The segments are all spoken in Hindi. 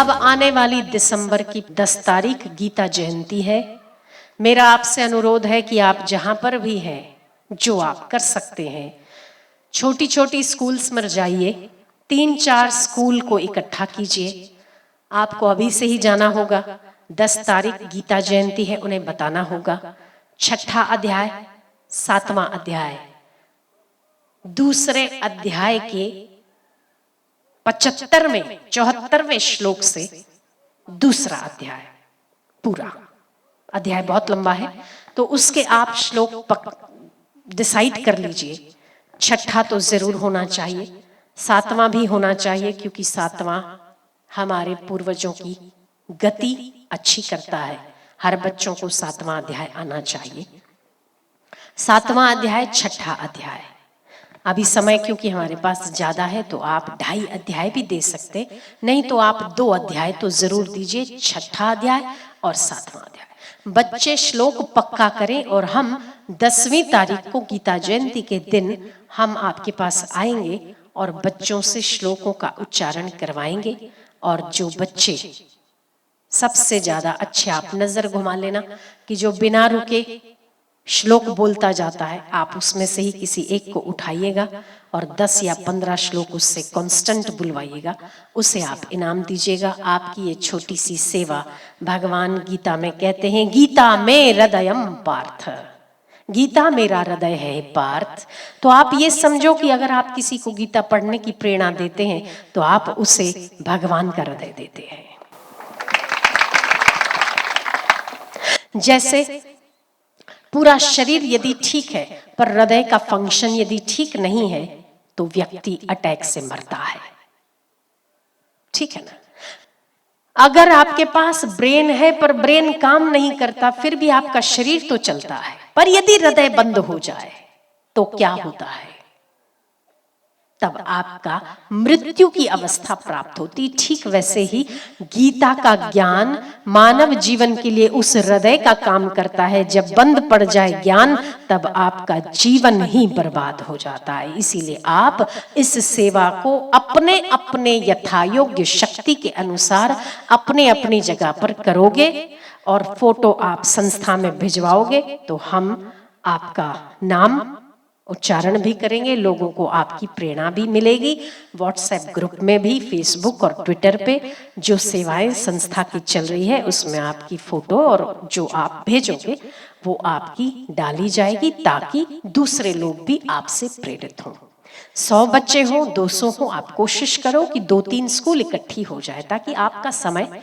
अब आने वाली दिसंबर की 10 तारीख गीता जयंती है। मेरा आपसे अनुरोध है कि आप जहां पर भी हैं, जो आप कर सकते हैं, छोटी छोटी स्कूल्स में जाइए, 3-4 स्कूल को इकट्ठा कीजिए। आपको अभी से ही जाना होगा। 10 तारीख गीता जयंती है, उन्हें बताना होगा। 6ठा अध्याय, 7वां अध्याय, दूसरे अध्याय के 75वें 74वें श्लोक से दूसरा अध्याय, पूरा अध्याय बहुत लंबा है, तो उसके आप श्लोक डिसाइड कर लीजिए। 6ठा तो जरूर होना चाहिए, 7वां भी होना चाहिए, क्योंकि 7वां हमारे पूर्वजों की गति अच्छी करता है। हर बच्चों को 7वां अध्याय आना चाहिए। 7वां अध्याय, 6ठा अध्याय। अभी समय क्योंकि हमारे पास ज्यादा है, तो आप 2.5 अध्याय भी दे सकते, नहीं तो आप 2 अध्याय तो जरूर दीजिए, 6ठा अध्याय और 7वां अध्याय। बच्चे श्लोक पक्का करें और हम 10वीं तारीख को गीता जयंती के दिन हम आपके पास आएंगे और बच्चों से श्लोकों का उच्चारण करवाएंगे। और जो बच्चे सबसे ज्यादा अच्छे, आप नजर घुमा लेना कि जो बिना रुके श्लोक बोलता जाता है, आप उसमें से ही किसी एक को उठाइएगा और 10 या 15 श्लोक उससे कांस्टेंट बुलवाइएगा, उसे आप इनाम दीजिएगा। आपकी ये छोटी सी सेवा, भगवान गीता में कहते हैं, गीता में हृदयम पार्थ, गीता मेरा हृदय है पार्थ। तो आप ये समझो कि अगर आप किसी को गीता पढ़ने की प्रेरणा देते हैं, तो आप उसे भगवान का हृदय देते हैं। जैसे पूरा शरीर यदि ठीक है पर हृदय का फंक्शन यदि ठीक नहीं है, तो व्यक्ति अटैक से मरता है। ठीक है ना? अगर आपके पास ब्रेन है पर ब्रेन काम नहीं करता, फिर भी आपका शरीर तो चलता है, पर यदि हृदय बंद हो जाए तो क्या होता है? तब आपका मृत्यु की अवस्था प्राप्त होती। ठीक वैसे ही गीता का ज्ञान मानव जीवन के लिए उस हृदय का काम करता है। जब बंद पड़ जाए ज्ञान, तब आपका जीवन ही बर्बाद हो जाता है। इसीलिए आप इस सेवा को अपने अपने यथायोग्य शक्ति के अनुसार अपने अपनी जगह पर करोगे और फोटो आप संस्था में भिजवाओगे, तो हम आपका नाम उच्चारण भी करेंगे, लोगों को आपकी प्रेरणा भी मिलेगी। व्हाट्सएप ग्रुप में भी, फेसबुक और ट्विटर पे जो सेवाएं संस्था की चल रही है, उसमें आपकी फोटो और जो आप भेजोगे वो आपकी डाली जाएगी, ताकि दूसरे लोग भी आपसे प्रेरित हों। 100 बच्चे हो, 200 हो, आप कोशिश करो कि 2-3 स्कूल इकट्ठी हो जाए, ताकि आपका समय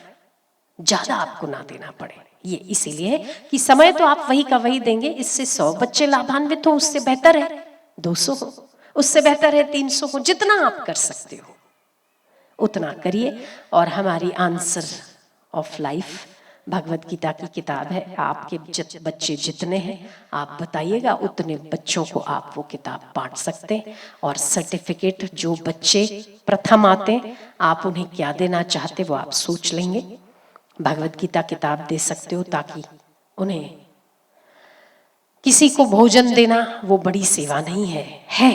ज्यादा आपको ना देना पड़े। ये इसीलिए कि समय तो आप वही का वही देंगे, इससे 100 बच्चे लाभान्वित हो उससे बेहतर है 200 हो, उससे बेहतर है 300 हो। जितना आप कर सकते हो उतना करिए। और हमारी answer of life Bhagavad Gita की किताब है। आपके बच्चे जितने हैं आप बताइएगा, उतने बच्चों को आप वो किताब बांट सकते हैं। और सर्टिफिकेट जो बच्चे प्रथम आते हैं, आप उन्हें क्या देना चाहते वो आप सोच लेंगे। भगवत गीता किताब दे सकते हो, ताकि उन्हें, किसी को भोजन देना वो बड़ी सेवा नहीं है।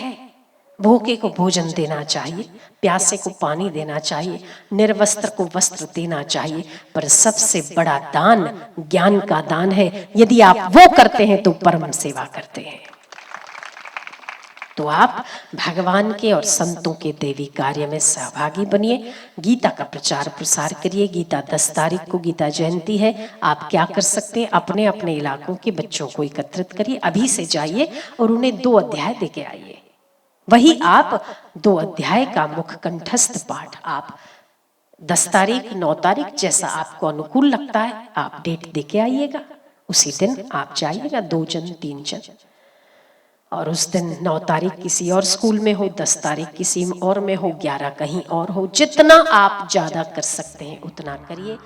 भूखे को भोजन देना चाहिए, प्यासे को पानी देना चाहिए, निर्वस्त्र को वस्त्र देना चाहिए, पर सबसे बड़ा दान ज्ञान का दान है। यदि आप वो करते हैं तो परम सेवा करते हैं। तो आप भगवान के और संतों के देवी कार्य में सहभागी बनिए। गीता का प्रचार प्रसार करिए। गीता 10 तारीख को गीता जयंती है। आप क्या कर सकते हैं, अपने अपने इलाकों के बच्चों को एकत्रित करिए, अभी से जाइए और उन्हें 2 अध्याय दे के आइए। वही आप 2 अध्याय का मुख कंठस्थ पाठ आप 10 तारीख 9 तारीख जैसा आपको अनुकूल लगता है, आप डेट दे के आइएगा। उसी दिन आप जाइएगा, 2 जन 3 जन, और उस दिन 9 तारीख किसी और स्कूल में हो, 10 तारीख किसी और में हो, 11 कहीं और हो। जितना आप ज्यादा कर सकते हैं उतना करिए।